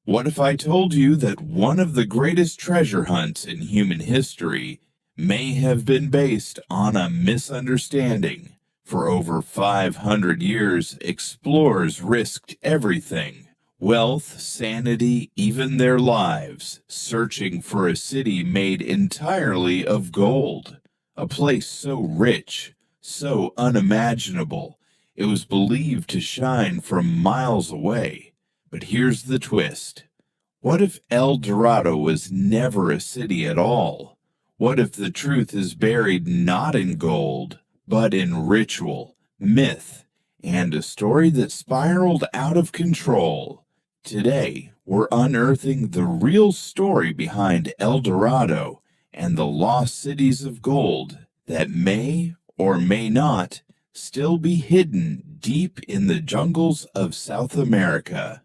What if I told you that one of the greatest treasure hunts in human history may have been based on a misunderstanding? For over 500 years, explorers risked everything: wealth, sanity, even their lives, searching for a city made entirely of gold. A place so rich, so unimaginable, it was believed to shine from miles away. But here's the twist. What if El Dorado was never a city at all? What if the truth is buried not in gold, but in ritual, myth, and a story that spiraled out of control? Today, we're unearthing the real story behind El Dorado and the lost cities of gold that may or may not still be hidden deep in the jungles of South America.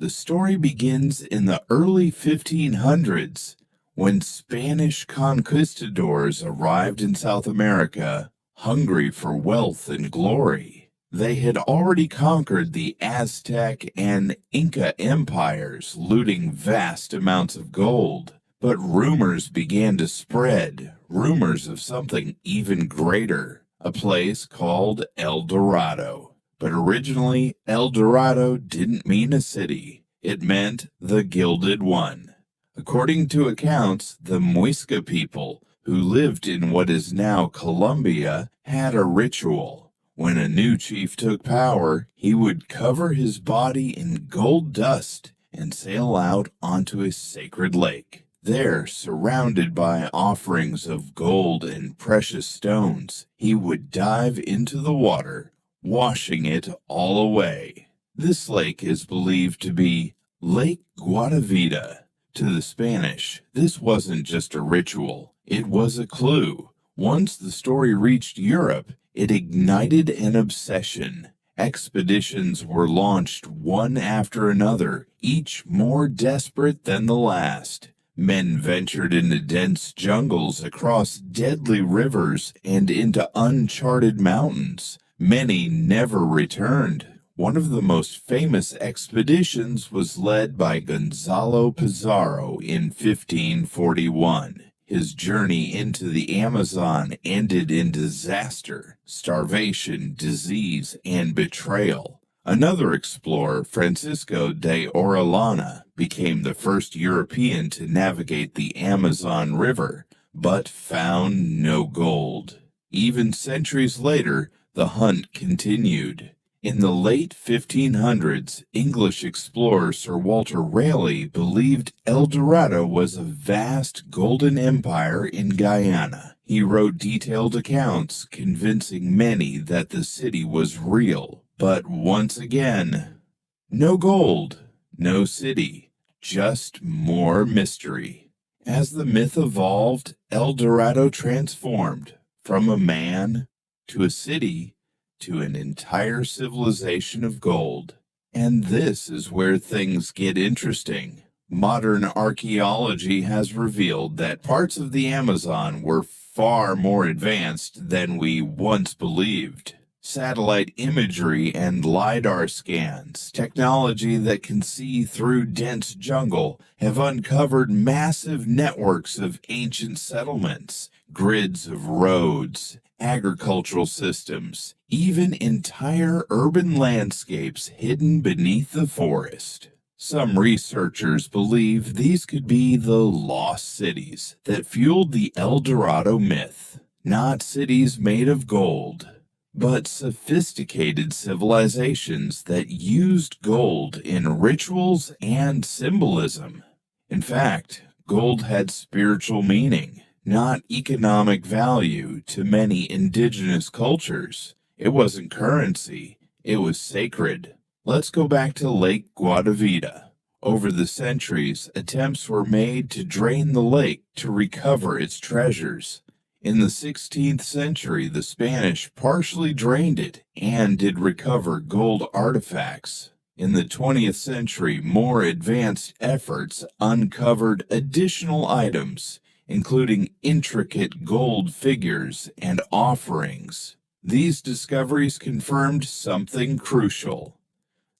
The story begins in the early 1500s when Spanish conquistadors arrived in South America, hungry for wealth and glory. They had already conquered the Aztec and Inca empires, looting vast amounts of gold. But rumors began to spread, rumors of something even greater, a place called El Dorado. But originally, El Dorado didn't mean a city. It meant the Gilded One. According to accounts, the Muisca people, who lived in what is now Colombia, had a ritual. When a new chief took power, he would cover his body in gold dust and sail out onto a sacred lake. There, surrounded by offerings of gold and precious stones, he would dive into the water, washing it all away. This lake is believed to be Lake Guatavita. To the Spanish, this wasn't just a ritual, it was a clue. Once the story reached Europe, it ignited an obsession. Expeditions were launched one after another, each more desperate than the last. Men ventured into dense jungles, across deadly rivers, and into uncharted mountains. Many never returned. One of the most famous expeditions was led by Gonzalo Pizarro in 1541. His journey into the Amazon ended in disaster, starvation, disease, and betrayal. Another explorer, Francisco de Orellana, became the first European to navigate the Amazon River, but found no gold. Even centuries later, the hunt continued. In the late 1500s, English explorer Sir Walter Raleigh believed El Dorado was a vast golden empire in Guyana. He wrote detailed accounts, convincing many that the city was real. But once again, no gold, no city, just more mystery. As the myth evolved, El Dorado transformed from a man to a city to an entire civilization of gold. And this is where things get interesting. Modern archaeology has revealed that parts of the Amazon were far more advanced than we once believed. Satellite imagery and LiDAR scans, technology that can see through dense jungle, have uncovered massive networks of ancient settlements, grids of roads, agricultural systems, even entire urban landscapes hidden beneath the forest. Some researchers believe these could be the lost cities that fueled the El Dorado myth. Not cities made of gold, but sophisticated civilizations that used gold in rituals and symbolism. In fact, gold had spiritual meaning, not economic value to many indigenous cultures. It wasn't currency, it was sacred. Let's go back to Lake Guatavita. Over the centuries, attempts were made to drain the lake to recover its treasures. In the 16th century, the Spanish partially drained it and did recover gold artifacts. In the 20th century, more advanced efforts uncovered additional items, including intricate gold figures and offerings. These discoveries confirmed something crucial.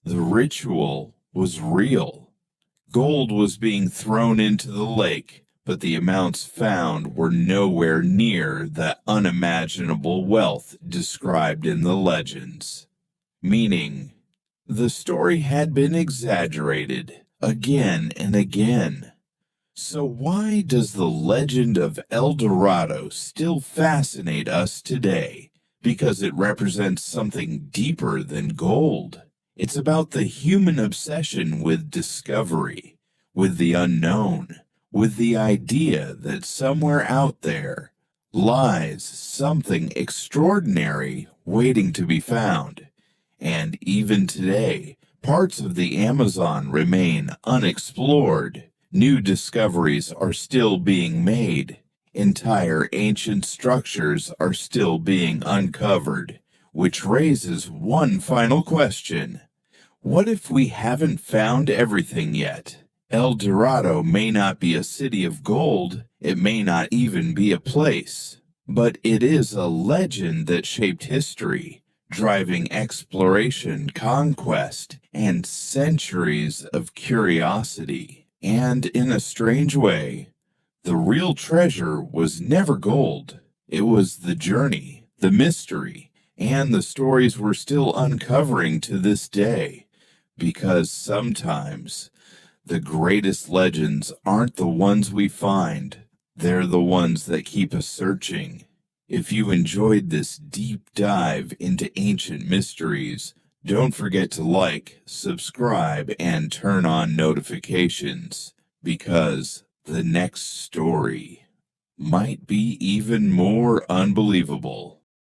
The ritual was real. Gold was being thrown into the lake, but the amounts found were nowhere near the unimaginable wealth described in the legends. Meaning, the story had been exaggerated again and again. So why does the legend of El Dorado still fascinate us today? Because it represents something deeper than gold. It's about the human obsession with discovery, with the unknown, with the idea that somewhere out there lies something extraordinary waiting to be found. And even today, parts of the Amazon remain unexplored. New discoveries are still being made. Entire ancient structures are still being uncovered, which raises one final question. What if we haven't found everything yet? El Dorado may not be a city of gold, it may not even be a place, but it is a legend that shaped history, driving exploration, conquest, and centuries of curiosity. And in a strange way, the real treasure was never gold. It was the journey, the mystery, and the stories we're still uncovering to this day. Because sometimes the greatest legends aren't the ones we find, they're the ones that keep us searching. If you enjoyed this deep dive into ancient mysteries, don't forget to like, subscribe, and turn on notifications, because the next story might be even more unbelievable.